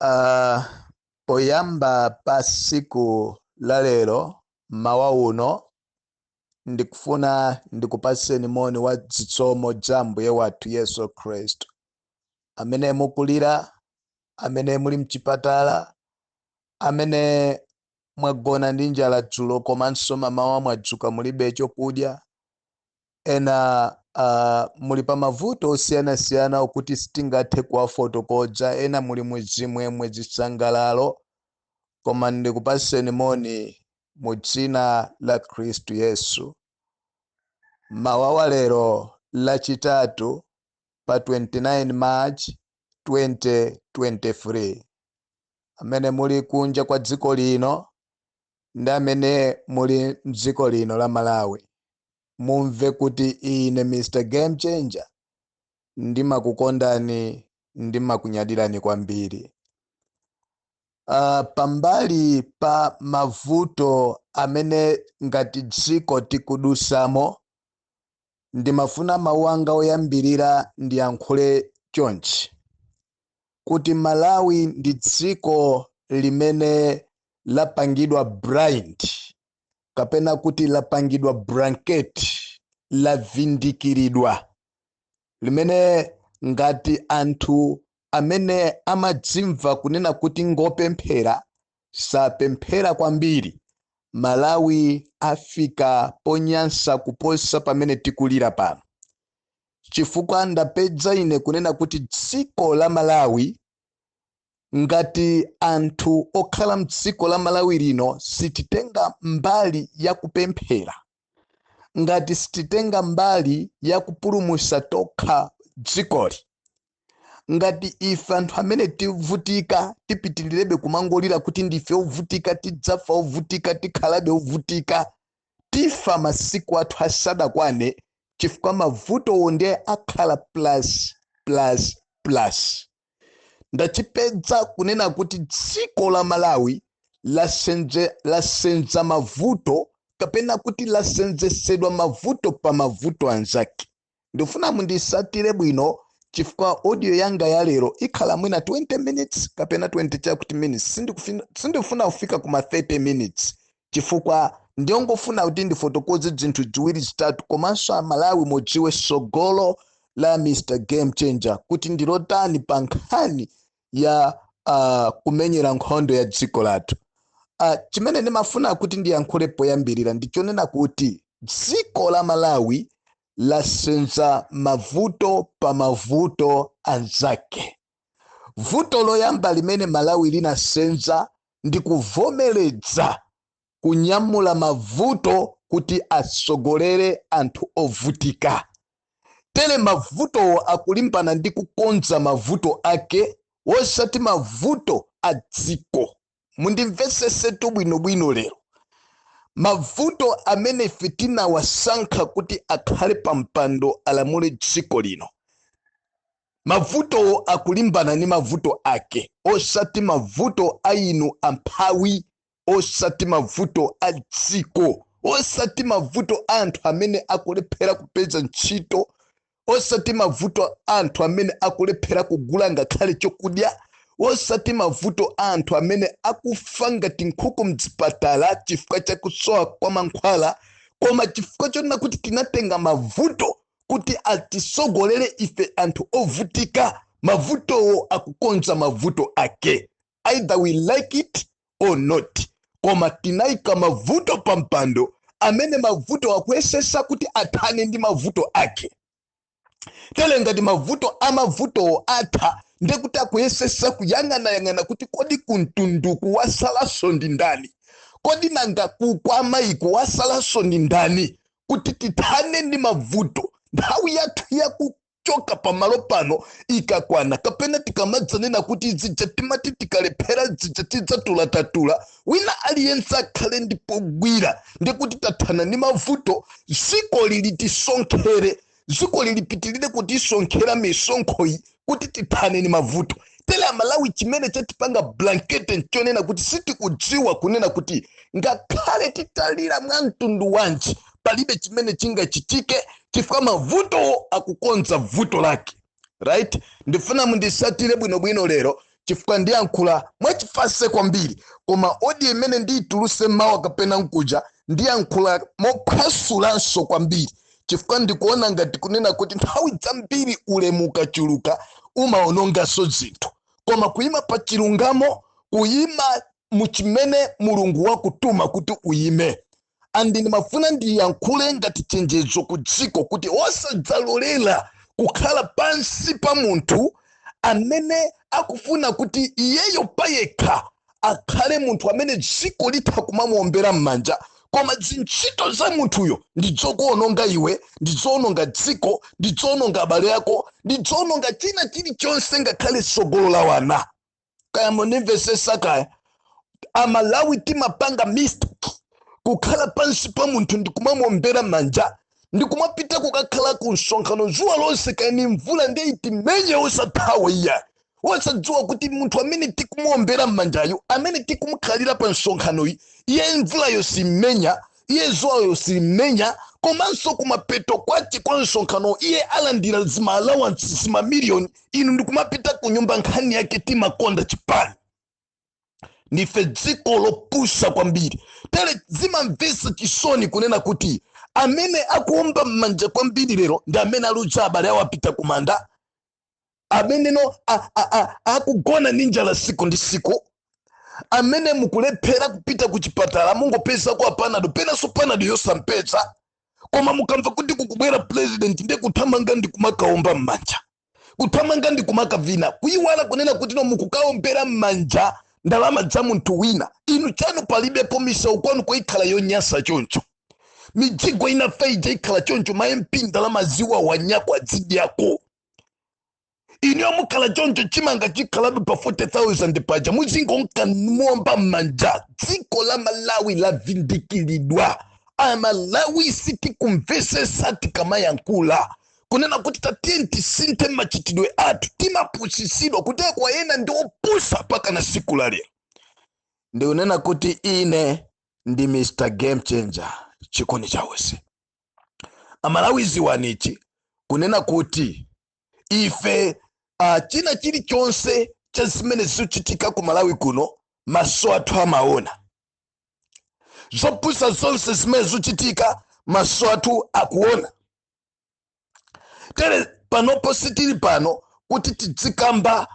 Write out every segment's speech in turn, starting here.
Uh, poyamba pa siku la lero mawa uno ndikufuna ndikupaseni moni wa zitsomo za Mbuye wathu Yesu Kristu. Amene mukulira, amene muli mchipatala, amene mwagona ndi njala dzulo komanso mamawa mwadzuka mulibe chokudya, ena muli pa mavuto osiyanasiyana okuti sitingathe kuwafotokoza, ena muli mwezimwemwe zisangalalo, koma ndikupaseni moni mu dzina la Kristu Yesu. Mawa wa lero lachitatu pa 29 March 2023. Amene muli kunja kwa dziko lino ndi amene muli mdziko lino la Malawi, mumve kuti ine Mr. Game Changer ndimakukondani, ndimakunyadirani kwambiri. Pambali pa mavuto amene ngati dziko tikudusamo, ndimafuna mawu anga oyambirira ndiyankhule chonchi kuti Malawi ndi dziko limene lapangidwa blind, kapena kuti lapangidwa blanket, lavindikiridwa, limene ngati anthu amene amadzimva kunena kuti ngopemphera sapemphera kwambiri, Malawi afika ponyansa kuposa pamene tikulira pano. Chifukwa ndapedza ine kunena kuti dziko la Malawi, ngati anthu okhala mdziko la Malawi lino sititenga mbali ya kupemphera, ngati sititenga mbali ya kupulumutsa tokha dzikoli, ngati ife anthu amene tivutika tipitilirebe kumangolira kuti ndife ovutika, tidzafa ovutika, tikhalabe ovutika, tifa masiku athu asadakwane, chifukwa mavutowo ndiye akhala plus. Ndachipedza kunena kuti dziko la Malawi lasenza mavuto, kapena kuti lasenzesedwa mavuto pa mavuto anzake. Ndifuna mundisatire bwino, chifukwa audio yanga ya lero ikhala mwina 20 minutes kapena 20 chakuti minutes. Sindifuna kufika kuma 30 minutes, chifukwa ndiyongofuna kuti ndifotokoze zinthu ziwiri zitatu, komanso amalawi mudziwe sogolo la Mr. Game Changer kuti ndilotani pa nkhani ya kumenyera nkhondo ya dziko lathu. Chimene ndimafuna kuti ndiyankhule poyambirira ndichonena kuti dziko la Malawi lasenza mavuto pa mavuto anzake. Vuto loyamba limene Malawi linasenza ndi kuvomeredza kunyamula mavuto kuti asogolere anthu ovutika. Tere mavuto akulimbana ndi kukonza mavuto ake, osati mavuto a dziko. Mundimvesesetu bwinobwino lero. Mavuto amene ife tinawasankha kuti akhale pa mpando alamule dziko lino, mavuto akulimbana ni mavuto ake, osati mavuto a inu amphawi, osati mavuto a dziko, osati mavuto anthu amene akulephera kupeza ntchito, osati mavuto anthu amene akulephera kugula ngakhale chokudya, osati mavuto anthu amene akufa ngati nkhuku mzipatala chifukwa cha kusowa kwa mankhwala, koma chifukwa chonena kuti tinatenga mavuto kuti atisogolere ife anthu ovutika. Mavutowo akukonza mavuto ake, either we like it or not, koma tinaika mavuto pa mpando amene mavuto akuyesesa kuti athane ndi mavuto ake. Tele ngati mavuto amavuto atha, ndekuti akuyesesa kuyang'ana kuti kodi kuntunduku wasalaso ndi ndani, kodi nanga kukwamaiko wasalaso ndi ndani, kuti tithane ndi mavuto. Nthawi yathu ya kuchoka pamalo pano ikakwana, kapena tikamadzanena kuti zija timati tikalephera zija tidzatula, wina aliyense akhale ndipo gwira ndekuti tathana ndi mavuto. Dziko lili tisonkhere, dziko lilipitilire kuti isonkhera misonkhoyi kuti tithane ni mavuto. Tele Malawi chimene chatipanga blanket nchonena kuti sitikudziwa kunena kuti ngakhale titalira mwa mtundu wanji palibe chimene chingachitike chifukwa mavuto akukonza vuto lake. Right? Ndifuna mundisatire bwinobwino lero chifukwa ndiyankhula mwachifase kwambiri, koma odi imene ndiyituluse mawa kapena nkuja ndiyankhula mophwasulanso kwambiri, chifukwa ndikuona ngati kunena kuti nthawi zambiri ulemu ukachuluka umaononganso zinthu, koma kuyima pa chilungamo, kuyima muchimene mulungu wakutuma kuti uyime. Andi ndimafuna ndiyankhule ngati chenjezo ku dziko kuti osadzalolera kukhala pansi pa munthu amene akufuna kuti iyeyo payekha akhale munthu amene dziko litha kumamuombera m'manja, koma zintchito za munthuyo ndidzokuononga iwe, ndidzoononga dziko, ndidzoononga abale ako, ndidzoononga china chilichonse, ngakhale tsogolo la wana. Kaya munimvesesa kaya Amalawi timapanga mistake kukhala pansi pa munthu ndikumamuombera manja, ndikumapita kukakhala ku msonkhano zuwa lonse kani mvula ndiye itimenye osathawa iya, wosadziwa kuti munthu amene tikumuombera mmanjayo, amene tikumukhalira pa msonkhanoyi, iye mvula yosimenya, iye zuwa yosimenya, komanso kumapeto kwachi kwa msonkhano iye alandira zima allowance zima million, inu ndikumapita ku nyumba nkhani yake timakonda chipani. Ndife dziko lopusa kwambiri, tere zimamvesa chisoni kunena kuti amene akuomba m'manja kwambiri lero ndi amene aluza abale awo apita kumanda, amene no akugona ndi njala siku ndi siku, amene mukulephera kupita ku chipatala mungopeza kwa panado penanso panado yosampeza, koma mukamva kuti kukubwera president ndiye kuthamanga ndi kumakaomba m'manja, kuthamanga ndi kumakavina, kuyiwala kunena kuti no mukukaombera m'manja ndalama za munthu wina. Inu chanu palibepo misewu kwanu kuikhala yonyasa choncho, mijigo inafa ija ikhala choncho, ma-MP ndalama ziwa wanyakwa zidyako. Inu mukhala choncho chimanga chikhalabe pa 40,000 paja, muzingonka muomba manja. Dziko la Malawi la vindikiridwa. Amalawi siti kumvesesa tikamayangula kunena kuti tatienti sinte machitidwe atu, timapusisidwa kuteka kwa yena ndi opusa paka na siku la leo. Ndi unena kuti ine ndi Mr. Game Changer chikoni chawese. Amalawi ziwanichi kunena kuti ife china chili chonse cha zimene zichitika ku Malawi kuno maso athu amaona. Zopusa zonse zimene zichitika maso athu akuona. Tere panopo sitili pano kuti tidzikamba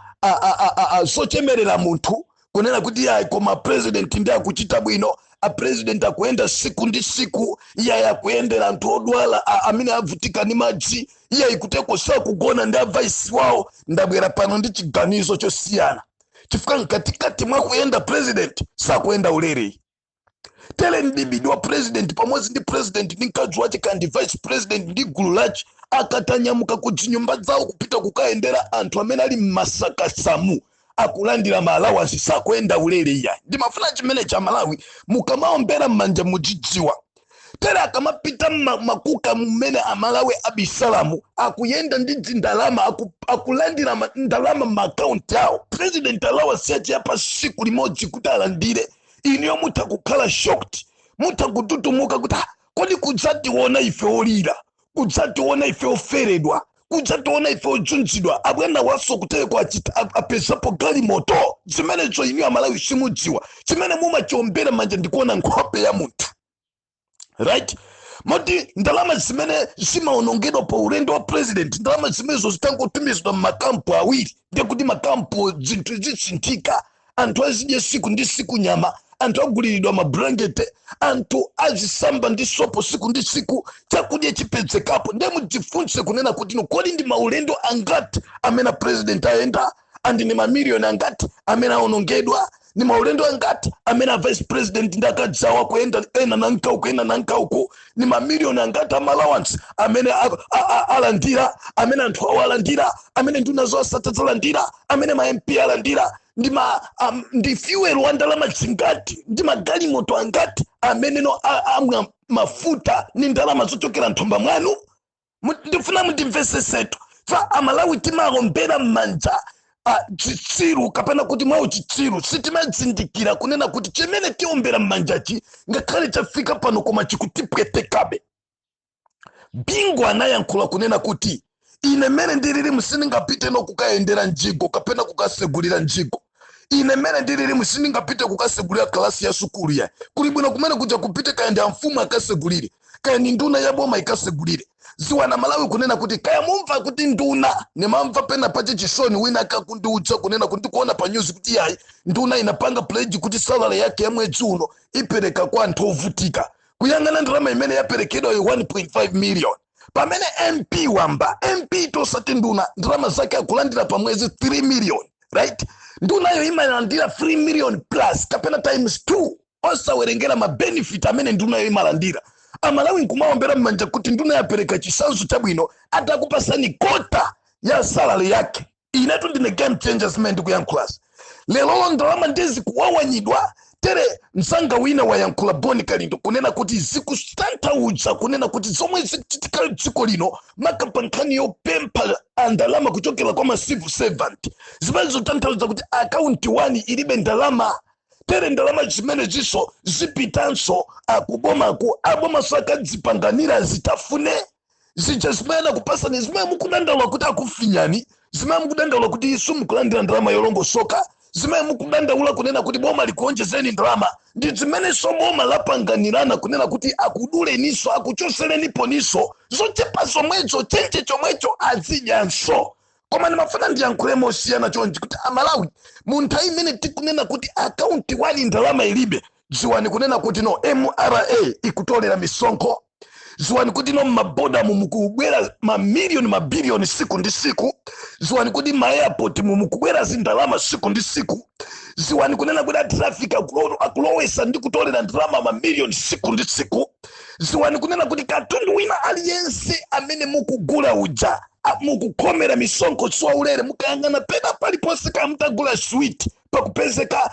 zochemerera munthu kunena kuti ya koma president ndi akuchita bwino, a president akuenda siku ndi siku, iya akuyendera anthu odwala amene avutika ndi madzi, iya ikuteko sakugona ndi advice wawo. Ndabwera pano ndi chiganizo chosiyana, chifukwa mkatikati mwa kuyenda president sakuyenda ulere. Tere ndibidwa president pamodzi ndi president ndi mkazi wache kandi vice president ndi gulu lache akatanyamuka ku nyumba zawo kupita kukaendera anthu amene ali mmasaka samu akulandira ma-allowance sakuyenda ulere iya. Ndimafuna chimene cha Malawi mukamaombera m'manja mujidziwa. Tere akamapita makuka mmene Amalawi abisalamu akuyenda ndi ndalama akulandira ndalama m'maakaunti awo. President allowance yache yapa siku limodzi kuti alandire, iniyo muta kukhala shocked, muta kututumuka kuti kodi kudzationa ife olira, kudzationa ife oferedwa, kudzationa ife ojunjidwa, abwana waso kuteko apesapo galimoto. Zimenezo iniyo Amalawi simudziwa, chimene mumachiombera manja ndikuona nkhope ya munthu. Right? Moti ndalama zimene zimaonongedwa pa ulendo wa president, ndalama zimenezo zitangotumizidwa m'makampu awiri, ndiye kuti makampu zinthu zisinthika, anthu azidye siku ndi siku nyama, anthu aguliridwa mabrangete, anthu azisamba ndi sopo siku ndi siku, chakudya chipezekapo. Ndiye mudzifunse kunena kuti kodi ndi maulendo angati amene president ayenda, andi ni mamiliyoni angati amene aonongedwa, ni maulendo angati amene vice president ndakadzawa kuyenda ena na nkauku, ni mamiliyoni angati allowance amene alandira, amene anthu awo alandira, amene nduna zo asatadzalandira, amene ma-MP alandira, ndi fuel wa ndalama zingati, ndi magalimoto angati amene no amwa mafuta ni ndalama zochokera nthumba mwanu. Ndifuna mundimvesesetu fa Amalawi timaombera m'manja chitsiru kapena kuti mwawo chitsiru sitimadzindikira kunena kuti chimene tiombera m'manjachi ngakhale chafika pano koma chikutipwetekabe. Bingu anayankhula kunena kuti ine mene ndilili musindingapite no kukaendera njigo kapena kukasegulira njigo. Ine mene ndilili musindingapite kukasegulira klasi ya sukulu ya. Kuli bwino kumene kuja kupite kaende mfumu akasegulire. Kaya ni nduna ya boma ikasegulire. Ziwana Malawi kunena kuti kaya mumva kuti nduna nemamva pena pache chisoni wina akakundiucha kunena kuti kuona pa news kuti yayi nduna inapanga pledge kuti salary yake ya mwezi uno ipereka kwa anthu ovutika. Kuyangana ndalama imene yaperekedwa 1.5 million. Pamene MP wamba MP tosati nduna ndalama zake akulandira pa mwezi 3 million, right? Nduna yo imalandira 3 million plus kapena times 2 osawerengera ma benefit amene nduna yo imalandira. Amalawi nkumaombera mmanja kuti nduna yapereka chisanzo chabwino atakupasani kota ya salary yake. Inetu ndine game changers mendi kuyankhulazi. Lelo ndalama ndizi kuwawanyidwa tere msanga wina wa yankula Boni Kalindo kunena kuti zikustanthauza kunena kuti zomwe zichitika dziko lino makampankani yopempha ndalama kuchokera kwa civil servant zimene zotanthauza kuti account 1 ilibe ndalama. Tere ndalama zimene ziso zipitanso akuboma ku aboma sakadzipanganira zitafune zija zimene kupasani zimene mukudandaula kuti akufinyani zimene mukudandaula kuti isu mukulandira ndalama yolongo soka zimene mukudandaula kunena kuti boma likuonjezeni ndalama ndi zimene so boma lapanganirana kunena kuti akudule niso akuchosereni poniso zochepa zomwezo chenche chomwecho azidyanso. Koma nimafuna ndiyankhulemo osiyana chonji kuti Amalawi munthu imene tikunena kuti account 1 ndalama ilibe ziwani kunena kuti no MRA ikutolera misonkho. Ziwani kuti no maboda mumukubwera mamiliyoni mabiliyoni siku ndi siku. Ziwani kuti ma airport mumukubwera zindalama siku ndi siku. Ziwani kunena kuti traffic akulowesa ndi kutolera ndalama mamiliyoni siku ndi siku. Ziwani kunena kuti katundu wina aliyense amene mukugula uja mukukomera misonkho siwaulere mukayangana pena paliponse kamutagula sweet pakupezeka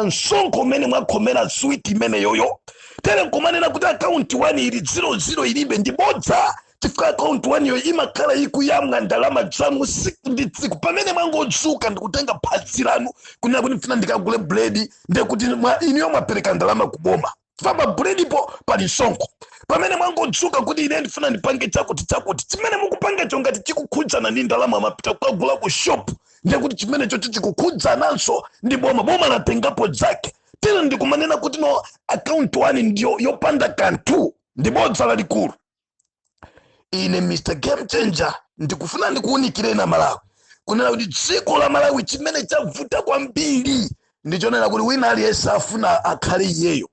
msonkho mene mwakomera sweet imene yoyo. Tere nkumanena kuti account 1 ili 00 ilibe ndibodza chifukwa account 1 yo imakhala ikuyamwa ndalama zamu siku ndi tsiku pamene mwangodzuka ndikutenga phazi lanu kunena kuti mfuna ndikagule bread ndekuti iniyo mwapereka ndalama kuboma famba bread po pali msonkho. Pamene mwangodzuka kuti ine ndifuna ndipange chakuti chimene mukupanga chongati chikukhudzana ndi ndalama mapita kukagula ku shop ndekuti chimene chocho chikukhudzananso ndi boma latengapo zake. Tena ndikumanena kuti no account 1 ndiyo yopanda kanthu ndibodza lalikulu. Ine Mr. Game Changer ndikufuna ndikuunikireni Malawi kunena kuti dziko la Malawi chimene chavuta kwambiri ndichonena kuti wina aliyense afuna akhale iyeyo.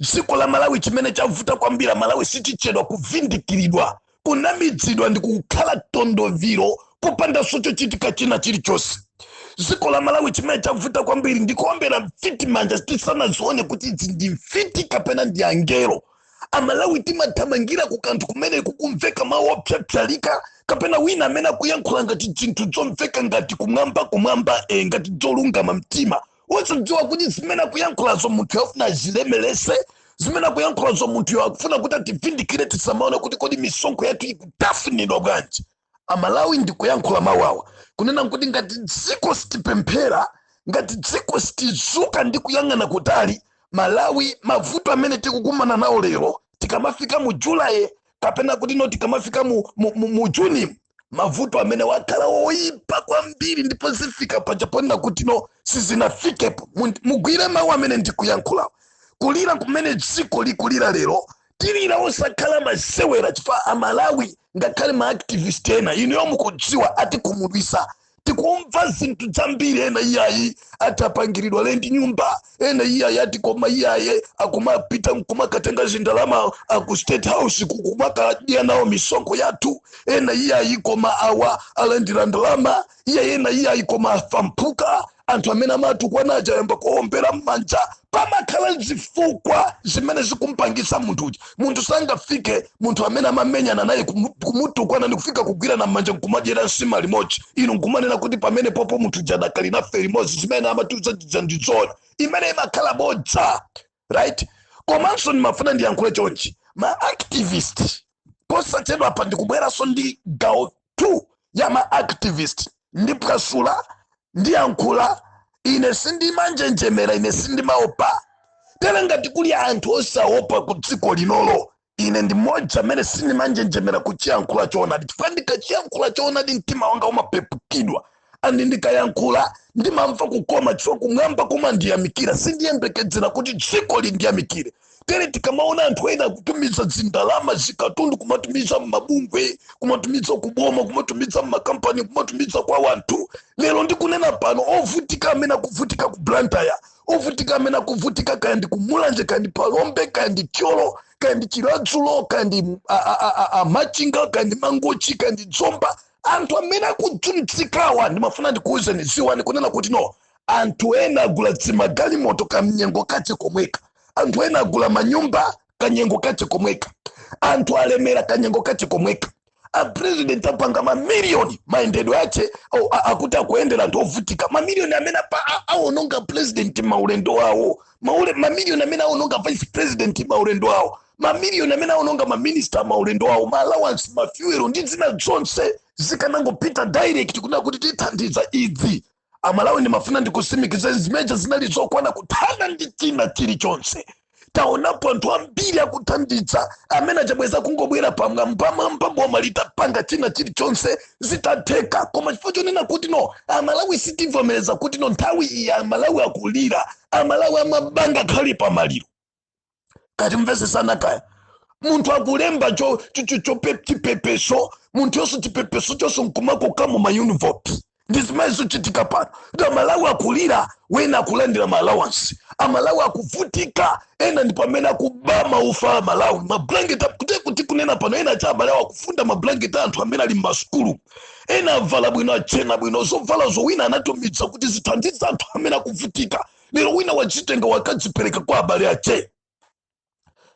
Dziko la Malawi chimene chavuta kwambiri Malawi sichichedwa kuvindikiridwa kunamidzidwa ndi kukhala tondoviro popanda socho chitika china chilichonse. Dziko la Malawi chimene chavuta kwambiri ndikuombera mfiti manja tisanazione kuti idzi ndi mfiti kapena ndi angelo. Amalawi timathamangira ku kanthu kumene kukumveka mawu opyapyalika kapena wina amene akuyankhula ngati zinthu zomveka ngati kumwamba ngati zolungama mtima. Wosadziwa kuti zimene akuyankhulazo munthu yofuna zilemelese zimene akuyankhulazo munthu yakufuna kuti ativindikire tisamaone kuti kodi misonkho yathu ikutafunidwa bwanji. Amalawi ndikuyankhula mawawa kunena kuti ngati dziko sitipemphera ngati dziko sitizuka ndi kuyang'ana kutali Malawi mavuto amene tikukumana nawo lero tikamafika mu July kapena kuti no tikamafika mu Juni mavuto amene wakhala oyipa kwambiri ndipo zifika pajaponena kuti no sizinafikepo. Mugwire mawu amene ndikuyankhula kulira kumene dziko likulira lero tilira osakhala masewera chifukwa Amalawi ngakhale ma activist ena ino mukudziwa ati kumudwisa tikumva zinthu zambiri ena iyayi atapangiridwa lendi nyumba ena iyayi ati koma iyayi akumapita kumakatenga zindalama ku State House kumakadya nawo misonkho yathu ena iyayi koma awa alandira ndalama ena iyayi koma afampuka anthu amene amatukwa naja yamba kuombera mmanja pamakhala zifukwa zimene zikumpangisa munthu sangafike munthu amene amamenyana naye kumutukwana ndi kufika kugwirana mmanja nkumadyera nsima limodzi. Inu nkumanena kuti pamene popo munthu jadakali nafe limodzi zimene amatiuza ndizoona imene imakhala bodza, right? Komanso ndimafuna ndiyankhule chonchi ma activist posachedwa apa ndikubweranso ndi gawo 2 ya ma activist ndipasula ndiyankhula ine sindimanjenjemera ine sindimaopa. Tera ngati kuli anthu osaopa ku dziko linolo ine ndi moja amene sindimanjenjemera kuchiyankhula choonadi chifukwa ndikachiyankhula choonadi mtima wanga umapepukidwa andi ndikayankhula ndimamva kukoma chifukwa kumwamba kumandiyamikira sindiyembekedzera kuti dziko lindiyamikire. Tere tikamaona anthu ena kutumiza zindalama zikatundu kumatumiza mmabungwe kumatumiza kuboma kumatumiza mmakampani kumatumiza kwa wanthu, lero ndikunena pano ovutika amene akuvutika ku Blantyre, ovutika amene akuvutika kaya ndi kumulanje kaya ndi Palombe kaya ndi Kyolo kaya ndi Chiladzulo kaya ndi Machinga kaya ndi Mangochi kaya ndi Dzomba, anthu amene akudzunzikawa ndimafuna ndikuwuzeni ziwani kunena kuti no, anthu ena agula zimagalimoto kamnyengo kache komweka, anthu ena agula manyumba kanyengo kache komweka, anthu alemera kanyengo kache komweka. A president apanga mamiliyoni maendedwe ache akuti akuendera anthu ovutika, mamiliyoni amene aononga president maulendo wawo, mamiliyoni amene aononga vice president maulendo wawo, mamiliyoni amene aononga maminista maulendo wawo, ma allowance, mafuelo ndi zina zonse zikanangopita direct kuna kuti tithandiza idzi. Amalawi ndimafuna ndikutsimikiza zimeja zinali zokwana kuthana ndi china chilichonse. Taonapo anthu ambiri akuthandiza amene achabweza kungobwera pamwamba boma litapanga china chilichonse zitatheka. Koma chifukwa chonena kuti no, Amalawi sitivomereza kuti no nthawi iyi Amalawi akulira, Amalawi amabanga khali pamaliro. Kati mvesesana kaya munthu akulemba chipepeso, munthu yonse chipepeso chonse nkumako kamo mayunivoti ndizimayizo chitika pano. Kuti Amalawi akulira wena akulandira ma allowance, Amalawi akuvutika ena ndi pamene akubama ufa Amalawi mablanketi kuti kunena pano ena cha Amalawi akufunda mablanketi anthu amene ali m'masukulu, ena avala bwino achena bwino zovala zowina anatumidza kuti zithandiza anthu amene akuvutika. Lero wina wachitenga wakadzipereka kwa abale ache.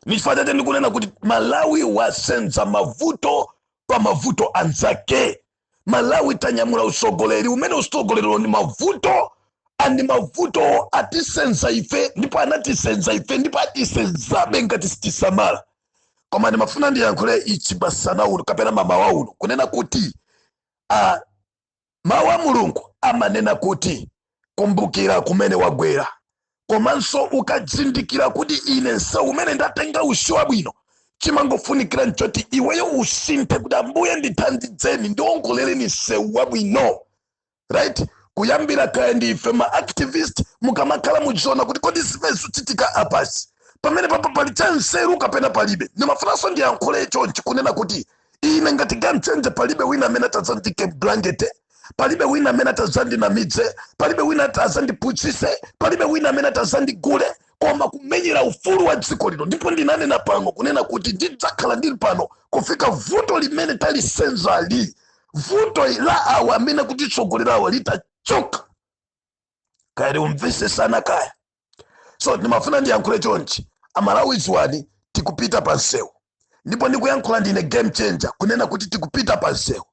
Nifadete ndikunena kuti Malawi wasenza mavuto pa mavuto anzake. Malawi tanyamula usogoleri umene usogolerero ni mavuto andi mavuto atisenza ife ndipo anatisenza ife ndipo atisenzabe ngati sitisamala. Koma ndimafuna ndiyankhule ichi basana uno kapena mama wa uno kunena kuti mawu a Mulungu amanena kuti kumbukira kumene wagwera, komanso ukadzindikira kuti ine nsa umene ndatenga ushuwa bwino chimangofunikira nchoti iweyo usinthe kuti Ambuye ndithandizeni ndiongoleleni nsewu wabwino. Right? Kuyambira kaya ndi ife ma activist mukamakhala muchiona kuti kodi zimezo chitika apasi pamene papa pali chanseru kapena palibe. Ndimafunanso ndiyankhule chonchi kunena kuti ine ngati gamchenje palibe wina amene atadzandike blankete, palibe wina amene atadzandinamidze, palibe wina atadzandiputsise, palibe wina amene atadzandigule, koma kumenyera ufulu wa dziko lino. Ndipo ndinanena pano kunena kuti ndidzakhala ndili pano kufika vuto limene talisenzali, vuto la awa amene kutitsogolerawa litachoka. Kaya umvesesana kaya. So ndimafuna ndiyankhule chonchi, Amalawi ziwani tikupita pansewu. Ndipo ndikuyankhula ndine game changer kunena kuti tikupita pansewu.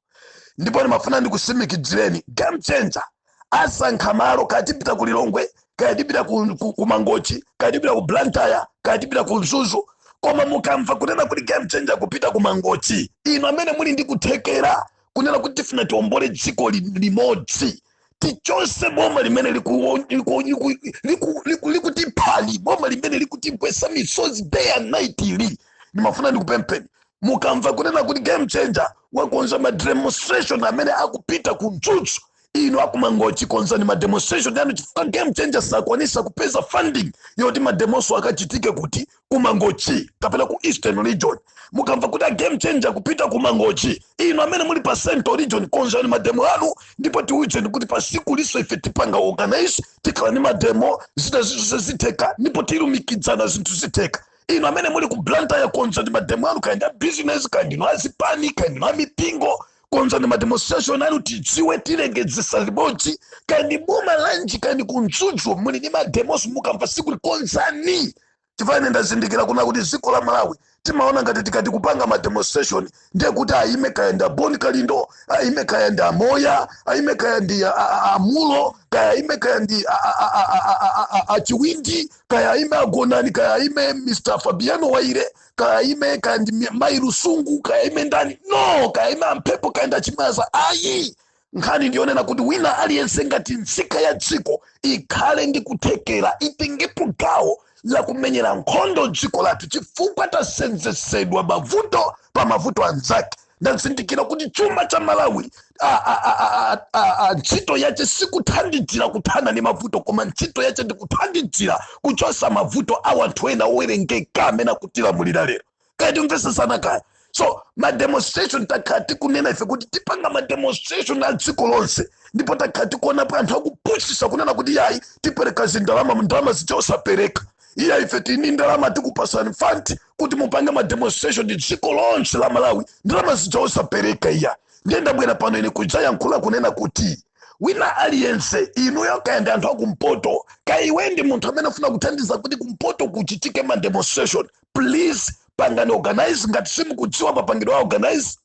Ndipo ndimafuna ndikusimikizireni game changer asankha malo kaya tipita ku Lilongwe, kaya tipita ku Mangochi, kaya tipita ku Blantyre, kaya tipita ku Mzuzu. Koma mukamva kunena kuti game changer kupita ku Mangochi, ino amene muli ndi kuthekera kunena kuti tifuna tiombole dziko limodzi, tichonse boma limene likutiphani, boma limene likutibwesa misozi day and night ili. Nimafuna ndikupempeni mukamva kunena kuti game changer wakonza ma demonstration amene akupita ku Mzuzu, ino akumangochi konza ni ma demonstration yanu chifukwa game changer sakwanisa kupeza funding yoti ma demonstration akachitike kuti kumangochi kapela ku Eastern region. Mukamva kuti game changer kupita kumangochi, ino amene muli pa Central region konza ni mademo anu, ndipo tiuche kuti pa siku liso ife tipanga organize tikala ni mademo ziteka, ndipo tilumikidzana zinthu ziteka. Ino amene muli ku Blantyre konza ni mademo anu kaenda business kandi no azipani kandi no mipingo konza ni mademonstration anu tidziwe tilegedzesa libodzi kandi boma lanji kandi ku Mzuzu muli ni mademos mukamva siku likonzani. Tifane ndazindikira kuna kuti ziko la Malawi timaona ngati tikati kupanga ma demonstration ndiye kuti aime kaenda Boni Kalindo, aime kaenda Moya, aime kaendi Amulo, kaya aime kaendi Chiwindi, kaya aime Agonani, kaya aime Mr. Fabiano Waire, kaya aime kaendi Mairu Sungu, kaya aime ndani no, kaya aime Ampepo kaenda Chimaza. Ayi nkhani ndionena kuti wina aliyense ngati nzika ya dziko ikhale ndi kuthekera itengepo gawo la kumenyera nkhondo dziko lathu chifukwa tasenzesedwa mavuto pa mavuto anzake. Ndazindikira kuti chuma cha Malawi ntchito yache sikuthandidzira kuthana ndi mavuto, koma ntchito yache ndikuthandidzira kuchosa mavuto a wanthu ena owerengeka amene akutilamulira lero. Kaya timvesesana kaya. So mademonstration takhala tikunena ife kuti tipanga mademonstration a dziko lonse, ndipo takhala tikuonapo anthu akupushisa kunena kuti yayi tipereka zindalama, ndalama zichosapereka. Iya ife tini ndalama tikupasani fanti kuti mupange mademonstration ndi dziko lonse la Malawi, ndalama zichosapereka. Iya ndiyenda bwera pano ine kujayankhula kunena kuti wina aliyense inuyo kaya ndi anthu akumpoto, kaya iwe ndi munthu amene afuna kuthandiza kuti kumpoto kuchitike mademonstration, please pangani organize. Ngati simukudziwa mapangidwe a organize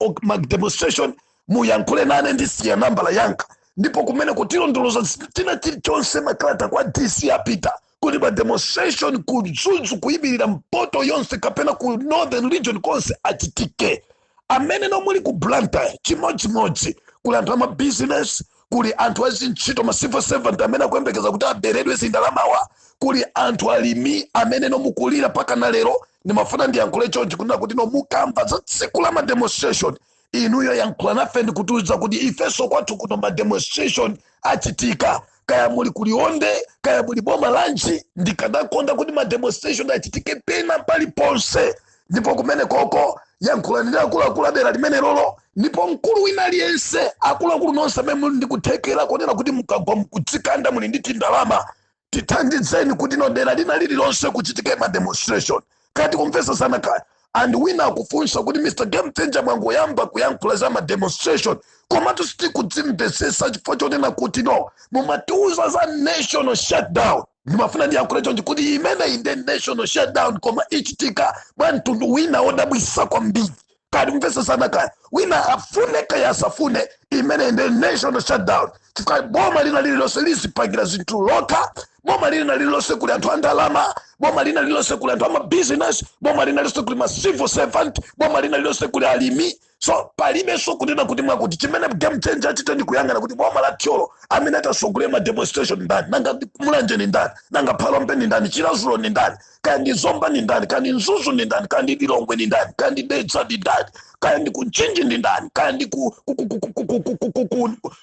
demonstration, muyankhule nane ndisiya nambala yanga, ndipo kumene kutilondoloza tina chilichonse makalata kwa DC apita kuti ma demonstration ku Dzudzu kuyimirira mpoto yonse kapena ku Northern Region konse achitike. Amene nomuli ku Blantyre chimodzimodzi kuli anthu ama business, kuli anthu azintchito ma civil servant amene akuyembekeza kuti aberedwe zindalamawa, kuli anthu alimi amene nomukulira paka na lero. Nimafuna ndiyankhule chonchi kunena kuti nomukamva za tsiku la ma demonstration, inuyo yankhula nafe ndikutiuza kuti ifeso kwathu kuno ma demonstration achitika. Kaya muli kulionde, kaya muli boma lanji, ndikadakonda kuti ma demonstration achitike pena paliponse. Ndipo kumene koko yankhula ndi akuluakulu adera limene lolo, ndipo mkulu wina aliyense, akuluakulu nonse amene muli ndikuthekera kunena kuti mukagwa mukutsikanda muli ndi ndalama, tithandizeni kuti no dera lina lililonse kuchitike ma demonstration. Kati kumvesa sana kaya. And wina akufunsa kuti Mr. Game Changer mwangoyamba kuyankhula za ma demonstration, koma tusiti kudzimvesesa chifukwa chonena kuti no mumatiuza za national shutdown. Ndimafuna ndiyankhule chonchi kuti imene inde national shutdown koma ichitika mwa mtundu wina odabwisa kwambiri. Kati kumvesesana kaya. Wina afune kaya asafune imene inde national shutdown, chifukwa boma lina lililonse lizipangira zinthu lokha, boma lina lililonse kuli anthu andalama, boma lina lililonse kuli anthu ama business, boma lina lililonse kuli ma civil servant, boma lina lililonse kuli alimi. So palibe so kunena kuti mwakuti chimene Game Changer achite ndi kuyangana kuti boma la Tcholo amene atasogolera ma demonstration ndani, nanga Mulanje ni ndani, nanga Phalombe ni ndani, Chilazulo ni ndani, kaya ndi Zomba ni ndani, kaya ndi Nzuzu ni ndani, kaya ndi Lilongwe ni ndani, kaya ndi Dedza ni ndani, kaya ndi Kunchinji ni ndani, kaya ndi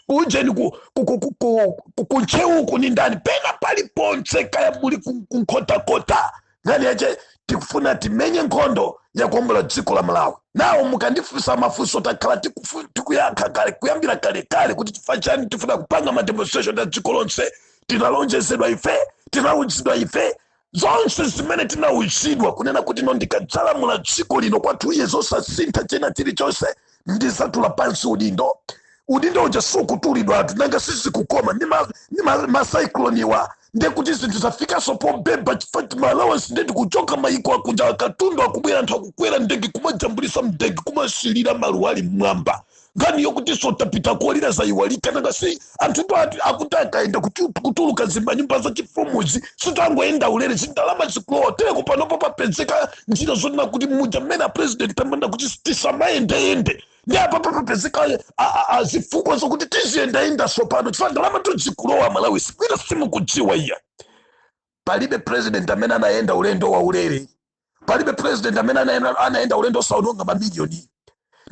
Ujeni Kuncheuku ni ndani, pena paliponse kaya muli kunkotakota. Ngani yache tikufuna timenye nkhondo ya kuombola dziko la Malawi. Nawo mukandifunsa mafunso takhala tikuyankha kale kuyambira kale kuti tifachani tifuna kupanga ma demonstration ya dziko lonse, tinalonjezedwa ife, tinawuzidwa ife, zonse zimene tinawuzidwa kunena kuti no ndikadzalamula dziko lino kwa 2 years osasintha chena chilichonse ndisatula pansi udindo uja sukutulidwa atu nanga sisi kukoma ni macycloniwa ndiye kuti zinthu zafika sopo beba chifati allowance ndeti kuchoka maiko akunja akatundu akubwera anthu akukwera ndege kumajambulisa mdege kumasilira maluwali mwamba ngani yokuti sotapita kuolira zayiwalika nanga si anthu akutaka enda kutuluka zimba nyumba za chifumuzi sitangoenda ulere zindalama zikulowa teleko panopo papezeka njira zonena kuti muja mmene president tamanda kuti tisamaende ndi apa papezeka zifukwa zokuti tizienda Tsopano chifukwa ndalama tozikulowa Malawi sikwira simukudziwa iya. Palibe president amene anaenda ulendo wa ulere, palibe president amene anaenda ulendo osaononga mamiliyoni.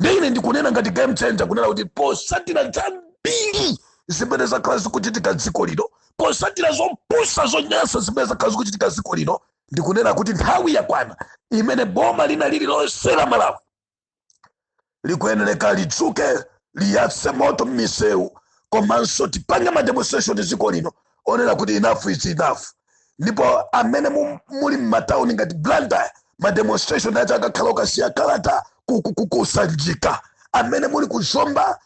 Ndine ndikunena ngati Game Changer kunena kuti posatira zambiri zimene zakhala zikuchitika dziko lino, posatira zopusa zonyasa zimene zakhala zikuchitika dziko lino, ndikunena kuti nthawi yakwana imene boma lina lililonse la Malawi likuyeneleka lidzuke liyatse moto m'misewu, komanso tipange ma demonstration dziko lino onena kuti enough is enough. Ndipo amene muli m'matauni ngati Blantyre ma demonstration acha akakhala okasiya kalata kusanjika, amene muli kuzomba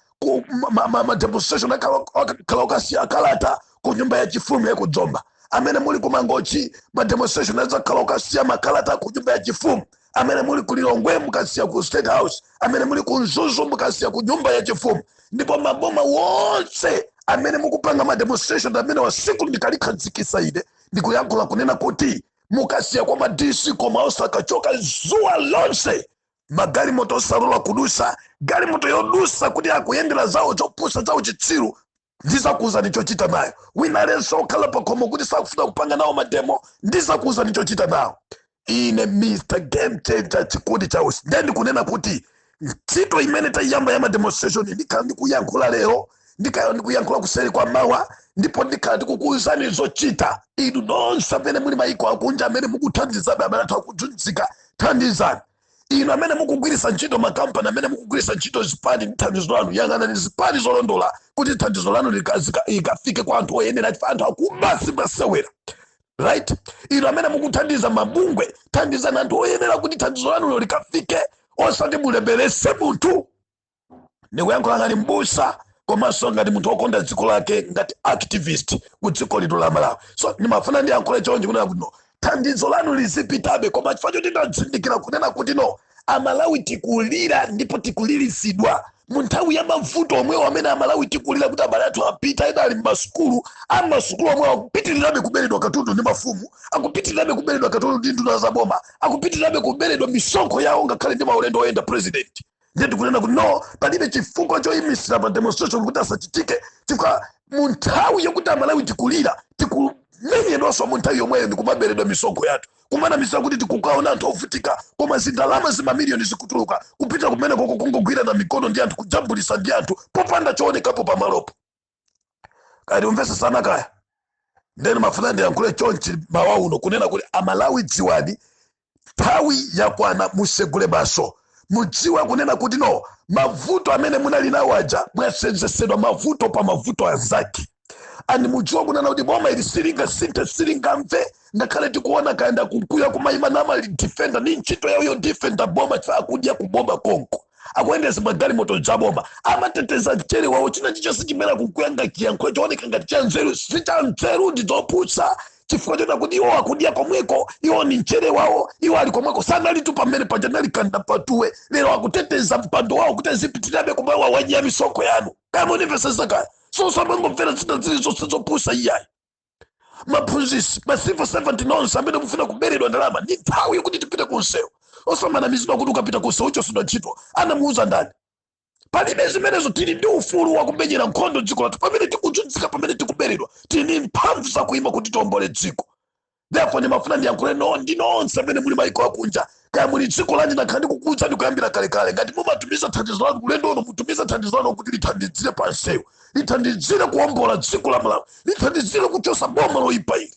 ma demonstration akakhala okasiya kalata ku nyumba ya chifumu ya kudzomba, amene muli kumangochi ma demonstration akakhala okasiya makalata ku nyumba ya chifumu, amene muli ku Lilongwe mukasiya ku State House, amene muli ku Nzuzu mukasiya ku nyumba ya chifumu. Ndipo maboma wonse amene mukupanga ma demonstration amene wasiku ndikalikhazikisa ine ndikuyankhula kunena kuti mukasiya kwa madisi koma osakachoka zuwa lonse magali moto osalola kudusa, gali moto yodusa kuti akuyendera zawo chopusa zawo chitsiru ndizakuza nichochita nayo. Wina lenso okhala pakomo kuti sakufuna kupanga nawo mademo, ndizakuza nichochita nawo. Ine Mr. Game Changer chikondi chausi. Then kunena kuti ntchito imene tayamba ya demonstration ndikhala ndikuyankhula lero, ndikhala ndikuyankhula kuseri kwa mawa, ndipo ndikhala ndikukuwuzani zochita. Inu nonse amene muli mayiko akunja amene mukuthandizabe amene anthu akudzunzika, thandizani. Inu amene mukugwiritsa ntchito makampani amene mukugwiritsa ntchito zipani ndi thandizo lanu, yang'anani zipani zolondola kuti thandizo lanu likafike kwa anthu oyenera, anthu akubasi masewera. Right? Inu amene mukuthandiza mabungwe, thandizani anthu oyenera kuti thandizo lanu likafike, osati mulemeretse munthu. Ndikuyankhula ngati m'busa komanso ngati munthu okonda dziko lake, ngati activist ku dziko lino la Malawi. So ndimafuna ndiyankhule chonchi kunena kuti no, thandizo lanu lizipitabe, koma chifukwa choti ndazindikira kunena kuti no, Amalawi tikulira ndipo tikulirisidwa mu nthawi ya mavuto omwewo amene Amalawi tikulira kuti abale athu apita ena ali m'masukulu, amasukulu omwewo akupitirirabe kuberedwa katundu ndi mafumu, akupitirirabe kuberedwa katundu ndi nduna zaboma, akupitirirabe kuberedwa misonkho yawo ngakhale ndi maulendo oyenda president. Ndiye tikunena kuti no, palibe chifukwa choyimisira pa demonstration kuti asachitike, chifukwa mu nthawi yokuti Amalawi tikulira tikumenyedwanso mu nthawi yomweyo ndikumaberedwa misonkho yathu. Kumana misa kuti tikukaona anthu ovutika, koma zindalama zimamiliyoni zikutuluka kupita kumene koko kungogwira na mikono ndi anthu, kujambulisa ndi anthu popanda choonekapo pamalopo. Kaya umvese sana kaya. Ndeni mafuna ndiyankhule chonchi mawa uno kunena kuti Amalawi dziwani, nthawi yakwana musegule baso. Mudziwa kunena kuti no, mavuto amene munali nawo aja mwasenzesedwa mavuto pa mavuto anzake. Ani mudziwa kunena kuti boma ili silingamve, ngakhale tikuona kaenda kukuya kumayima nama defender ni ntchito yawo yo defender boma akudya kuboma konko. Akuendesa magali moto za boma. Amateteza mchere wawo china chicho sichimera kukuya ngakiyankho chooneka ngati cha nzeru, sicha nzeru ndizoputsa. Chifukwa chona kuti iwo akudya komweko, iwo ni mchere wawo, iwo ali komweko sanali tu pamene pajanali kanda patuwe. Lero akuteteza mpando wawo kuti zipitirabe kumwe wawanyia misoko yanu. Kama univesesa kaya. So sabango mfera zina zili zopusa iyai. Maphunzisi, civil servant nonse amene mufuna kuberedwa ndalama ni nthawi yokuti tipite kunsewu. Osamana mizidwa kuti ukapita kunsewu ucho sino ntchito anamuuza ndani. Palibe zimenezo tili ndi ufulu wa kumenyera nkhondo dziko lathu pamene tikudzunzika, pamene tikuberedwa tili mphamvu za kuima kuti tombole dziko. Therefore ndimafuna ndiyankhule nonse amene muli mayiko akunja, kaya muli dziko lanji nakhala ndikukuwuzani kuyambira kalekale, ngati mumatumiza thandizo lanu kulendo uno, mutumiza thandizo lanu kuti lithandizire pa nsewu, lithandizire kuwombola dziko la Malawi, lithandizire kuchosa boma loyipa ili.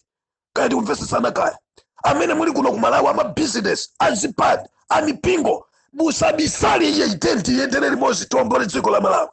Kaya ndikumvesesana kaya. Amene muli kuno ku Malawi ama business, azipani, amipingo, musabisali iye itenti yendere limozi tombole dziko la Malawi.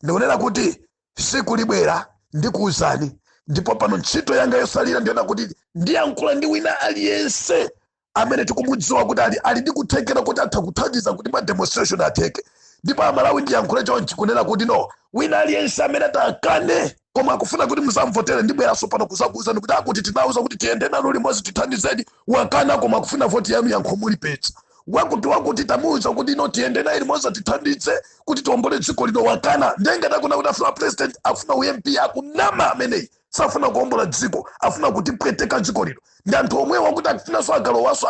Ndikunena kuti siku libwera ndikuwuzani, ndipo pano ntchito yanga yosalira ndiona kuti ndiyankhula ndi wina aliyense amene tikumudziwa kuti ali ndikuthekera kuti atha kuthandiza kuti ma demonstration atheke. Ndipo Amalawi ndiyankhule chonchi kunena kuti no, wina aliyense amene atakane koma akufuna kuti musamvotere, ndibweranso pano kuzakuwuzani kuti akuti tinawuza kuti tiyende nanu limodzi tithandizeni, wakana koma akufuna voti yanu yankho mulipetsa. Wakuti tamuuza kuti no tiyende naye limodzi tithandize kuti tombole dziko lino, wakana. Ndengati akuna kuti afuna president, afuna UMP, akunama ameneyi safuna kuombola dziko, afuna kuti pweteka dziko lino. Ndi anthu omwewo wakuti akufunanso agalowaso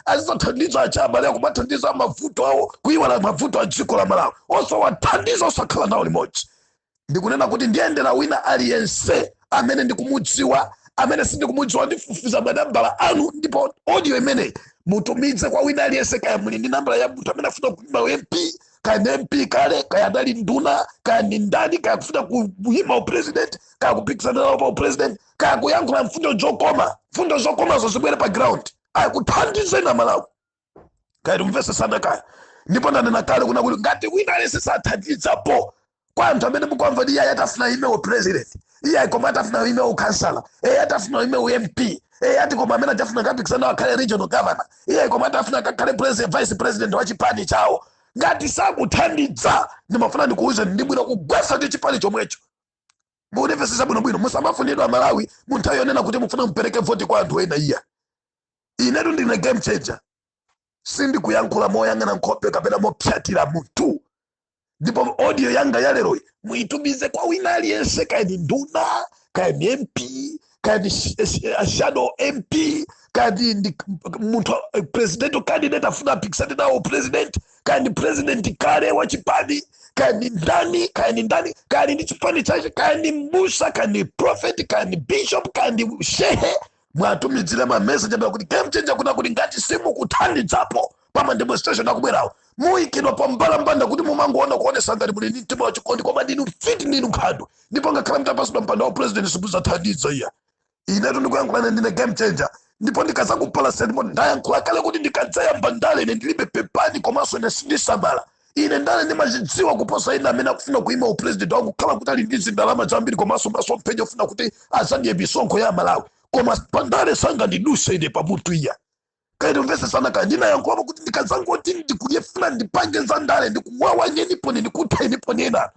azathandiza achabale akumathandiza mavuto awo, kuiwala mavuto a dziko la Malawi, osawathandiza osakhala nawo limodzi. Ndikunena kuti ndiyendera wina aliyense amene ndikumudziwa, amene sindikumudziwa ndifufuza manambala anu, ndipo audio imene mutumize kwa wina aliyense, kaya muli ndi nambala ya munthu amene afuna kuima MP, kaya ni MP kale, kaya adali nduna, kaya ni ndani, kaya kufuna kuima upresident, kaya kupikisana nawo pa upresident, kaya kuyankhula mfundo zokoma zozibwere pa ground. Aya kuthandizeni Amalawi. Kaya tumvesesana kaya. Ndipo ndanena kale kuna kuti ngati wina aliyense sathandizapo kwa anthu amene mukwamva ndi iye atafuna ime upresident, iye koma atafuna ime ukansala, atafuna ime UMP, ati koma amene atafuna kapikisana akhale regional governor, iye koma atafuna kakhale vice president wa chipani chawo. Ngati sakuthandiza, ndimafuna ndikuwuze ndibwino kugwesa ndi chipani chomwecho. Munivesesa bwinobwino, musamafunidwa Amalawi munthu ayonena kuti mufuna mupereke voti kwa anthu ena iya. Inetu ndine game changer. Sindi kuyankhula moyang'ana nkhope kapena mopyatira munthu. Ndipo audio yanga ya lero muitumize kwa wina aliyense, kaya ni nduna, kaya ni MP, kaya ni shadow MP, kaya ni munthu presidential candidate afuna apikisane nawo president, kaya ni president kale wa chipani, kani ndani kani ndi chipani chache, kani mbusa, kani prophet, kani bishop, kani shehe, mwatumizire ma message abira kuti game changer kuna kuti ngati simu kuthandidzapo pa demonstration akubwerawo muyikidwa pa mbalambanda kuti mumangoona kuonesa ngati muli ndi mtima wachikondi, koma ndinu fit ndinu nkhando, ndipo ngakhala mtapasidwa mpando wa president simuzathandiza iya. Inetu ndikuyankhulana ndine game changer, ndipo ndikazakupalasa ndipo ndayankhula kale kuti ndikadzayamba ndale ine ndilibe pepani komanso ine sindisamala. Ine ndale ndimazidziwa kuposa ine amene akufuna kuima upresident wangu khala kuti ali ndi zindalama zambiri komanso masomphenya ofuna kuti azadye misonkho ya Malawi, koma pandale sanga ndiduse ine pamutu iya. Kaito mvese sana ka ndinayankhulapo kuti ndikazangoti ndikuyefuna ndipange za ndale ndikuwawa nyenipo ndikutha nipo nena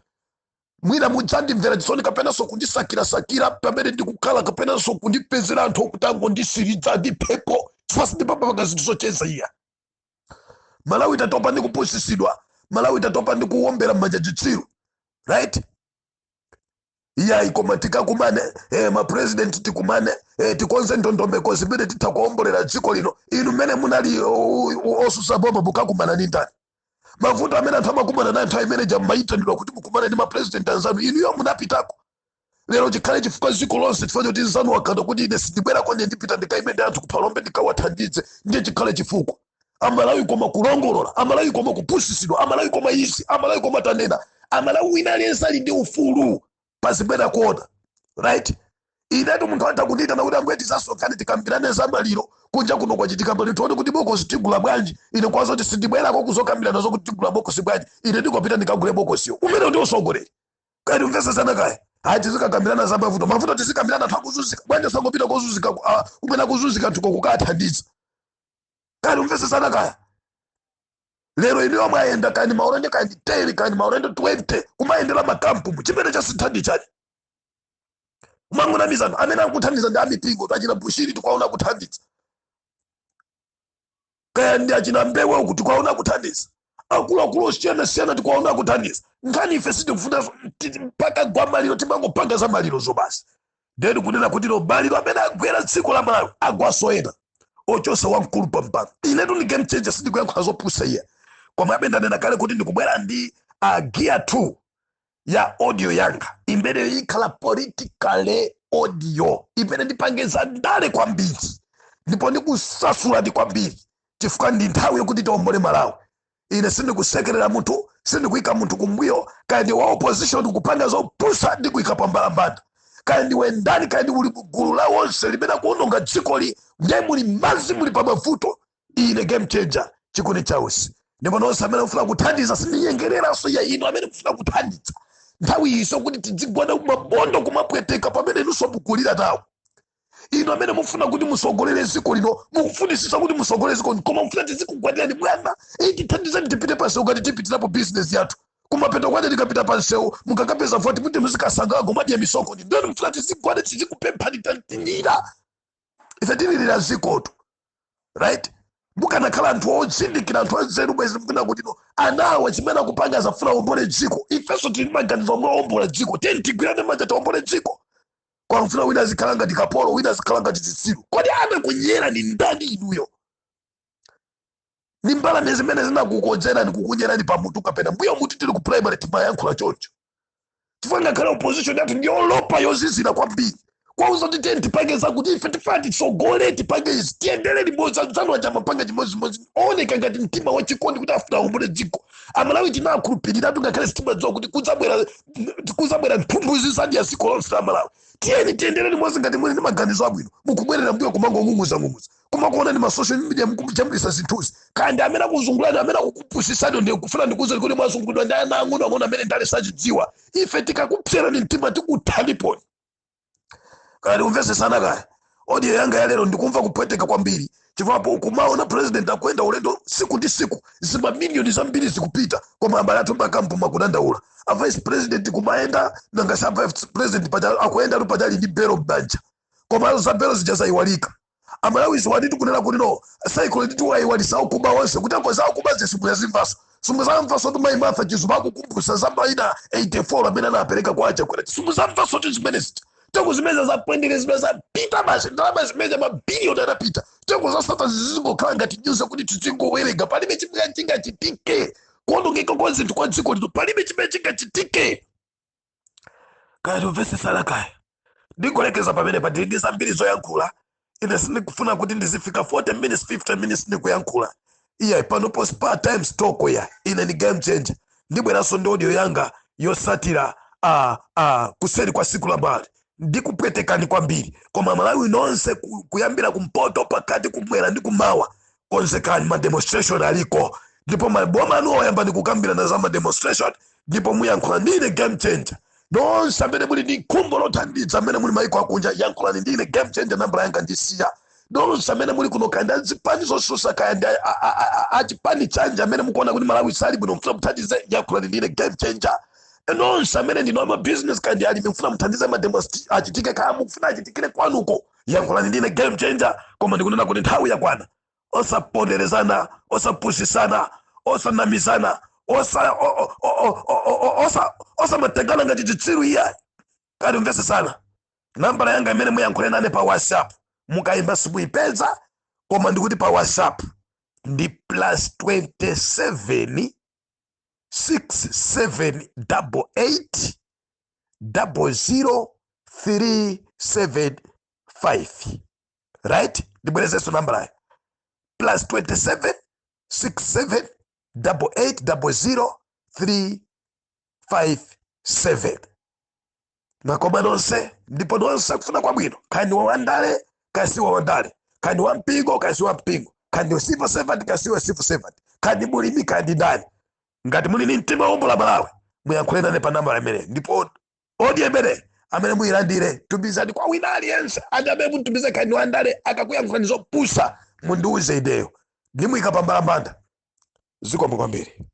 mwina mudzandimvera chisoni kapenanso kundisakira pamene ndikukhala kapenanso kundipezera anthu okutango ndisiridza ndi phepo chifasi ndipapapanga zinthu zocheza iya. Malawi itatopa ndi kupusisidwa, Malawi itatopa ndi kuwombera m'manja chitsiru, right? Iya ikoma tikakumane ma president tikumane tikonze ndondomeko zimene titakuombolera dziko lino. Inu mene munali osusa bomba mukakumana ndi ndani? Mavuto amene anthu amakumana nayo nthawi imene jamaitanidwa kuti mukumane ndi ma president anzanu, inuyo munapitako. Lero chikhale chifukwa dziko lonse chifukwa choti nzanu wakanda kuti ine sindibwera konye ndipita ndikaimene anthu kuphalombe ndikawathandize, ndiye chikhale chifukwa. Amalawi koma kulongolola, Amalawi koma kupusisidwa, Amalawi koma isi, Amalawi koma tanena, Amalawi wina aliyense ali ndi ufulu pazibwera kuona, right? Inetu munthu atakundita na kuti ambweti zasonkhani tikambirane za maliro kunja kuno kwachitika pali tione kuti bokosi tigula bwanji. Ine kwazo kuti sindibwerako kuzokambirana zokuti tigula bokosi bwanji, ine ndikopita ndikagule bokosiyo. Umene ndi usogolera kaya mvese sana kaya tizikakambirana za mavuto tizikambirana anthu akuzunzika bwanji, sangopita kozunzika umene akuzunzika tuko kukathandiza kaya mvese sana kaya. Lero iniyo mwayenda kani maulendo kani teli kani maulendo 20 kumayendera makampu chimene chasithandi chani umangona mizano amene akuthandiza ndi amipingo twachina bushiri tukwaona kuthandiza, kaya ndi achina mbewe kuti kwaona kuthandiza, akulu osiyana tikwaona kuthandiza. Nkhani ife sitikufuna mpaka gwa maliro timangopanga za maliro zobasi. Ndeni kunena kuti no maliro amene agwera dziko la Malawi agwasoyena ochosa wamkulu pampano. Inetu ndi game changer sindikuyankhula zopusa iya, koma abenda nena kale kuti ndikubwera ndi gear 2 ya audio yanga imene ikhala politically audio imene ndipangeza ndale kwambiri ndipo ndikusasula ndi kwambiri chifukwa ndi nthawi yokuti tiombole Malawi. Ine sindikusekerera munthu, sindikuyika munthu kumbuyo, kaya ndi wa opposition kupanga zopusa ndikuyika pambalambanda, kaya ndiwe ndani, kaya ndi uli mugulu la wonse limene kuononga dzikoli ndiye muli mazi muli pa mavuto. Ine game changer chikuni chausi ndipo nonse amene mufuna kuthandiza sindinyengereranso ya ino amene mufuna kuthandiza nthawi iso kuti tidzigwada kumabondo kumapweteka pamene inunso mugulira nawo. Ino amene mufuna kuti musogolere dziko lino mukufunisisa kuti musogolere dziko lino koma mufuna tizikugwadirani bwana tithandizani tipite pansewu ngati tipitirapo business yathu kumapeto kwake tikapita pansewu mukakapeza voti kuti muzikasanga gomadya misoko ndi ndani mufuna tizigwada tizikupemphani tantinira ife tililira zikotu, right? Mukanakhala anthu odzindikira anthu anzeru bwezi mukuna kuti no anawa chimene akupanga zafuna ombole dziko. Ifenso tili maganizo omwe ombola dziko, tiyeni tigwirane manja tiombole dziko. Kwa mfuna wina zikhala ngati kapolo, wina zikhala ngati zitsiru. Kodi anakunyera ni ndani inuyo? Ni mbalame zimene zinakukonzera ni kukunyerani pamutu kapena mbuyo mutu tili ku primary timayankhula choncho. Chifukwa ngakhale opposition yathu ndi yolopa yozizira kwambiri. Kwauza kuti tiyeni tipange zakuti ife tifati tsogole tipange izi tiyendere limodzi anzanu aja mapanga chimodzimodzi oneka ngati mtima wachikondi kuti afuna ombole dziko. Amalawi tinakhulupirira ngakhale sitimadziwa kuti kudzabwera mphumbuzi zadi ya dziko lonse la Malawi. Tiyeni tiyendere limodzi ngati muli ndi maganizo abwino mukubwerera mbuyo kumangong'ung'uza kumakuona ndi masocial media mukuchambulisa zinthuzi kandi amene akuzungulani amene akukupusisani ndi kufuna ndikuze kuti mwazungulidwa ndi ana ang'ono amene ndale sachidziwa. Ife tikakupsera ni mtima tikuthaliponi kali umvese sana kaya. Audio yanga ya lero ndikumva kupweteka kwambiri chifukwa kumaona president akwenda ulendo siku ndi siku zima milioni zambiri zikupita koma ambala athu makampu makudandaula. A vice president kumaenda nanga sa vice president paja akwenda lupajali ndi belo banja koma za belo zijazaiwalika. Amalawi ziwaditu kunena kuti no cycle nditu waiwalisa ukuba wonse kuti akoza ukuba zesimu yazimvaso sumu zamvaso tu maimatha chizuba kukumbusa zamba ina 84 amene anapereka kwa acha kwera sumu zamvaso tu zimenezi Toko zimeza za kwendele zimeza pita basi ndalama zimeza mabilioni anapita. Toko za sata zizingo kanga tinyuza kuti tuzingo welega palibe chimwe chinga chitike kuonongeka kwa zinthu kwa dziko lino palibe chimene chingachitike. Kaya tumvesesala kaya ndikolekeza pamene patilingisa mbiri zoyankhula. Ine sindikufuna kuti ndizifika 40 minutes 50 minutes ndikuyankhula. Iya panopo spare time stoko ya ine ni game changer. Ndibweranso ndi audio yanga yosatira kuseri kwa siku la mbali. Ndikupwetekani kwambiri koma Malawi nonse kuyambira kumpoto pakati kumwera ndi kumawa konsekani ma demonstration aliko, ndipo maboma anu oyamba ndikukambira na za ma demonstration, ndipo muyankhula ndine game changer. Nonse amene muli ndi khumbo lothandiza amene muli maiko akunja yankhulani ndine game changer, nambala yanga ndisiya. Nonse amene muli kuno kanda zipani zosusa kaya achipani chanja amene mukuona kuti Malawi sali bwino mfuna muthandize yankhulani ndine game changer. Nonse amene ndino ama business kandi ali mfuna muthandize ma demonstration achitike kaya mufuna achitikire kwanuko yankhulani ndine game changer. Koma ndikunena kuti nthawi yakwana, osaponderezana, osapushisana, osanamizana, osamatengana ngati chitsiru iya. Kali umvese sana. Nambala yanga imene muyankhule nane pa WhatsApp mukayimba simuyipeza, koma ndikuti pa WhatsApp ndi +27 6788 00375. Right? Ndibwerezeso nambala +27 6788 00357. Nakoma nonse ndipo nonse kufuna kwabwino, kandi wandale kasi wandale, kandi wampingo kasi wampingo, kandi civil servant kasi civil servant, kandi mulimi kandi ndani. Ngati muli ni mtima wombola Malawi muyankhule nane pa nambala imene, ndipo odi emene amene muyilandire tubizani kwa wina aliyense adabe mutubize kandi wandale akakuyankhula nizopusa mundiuze ideyo ndimuyika pambalambanda. Zikomo kwambiri.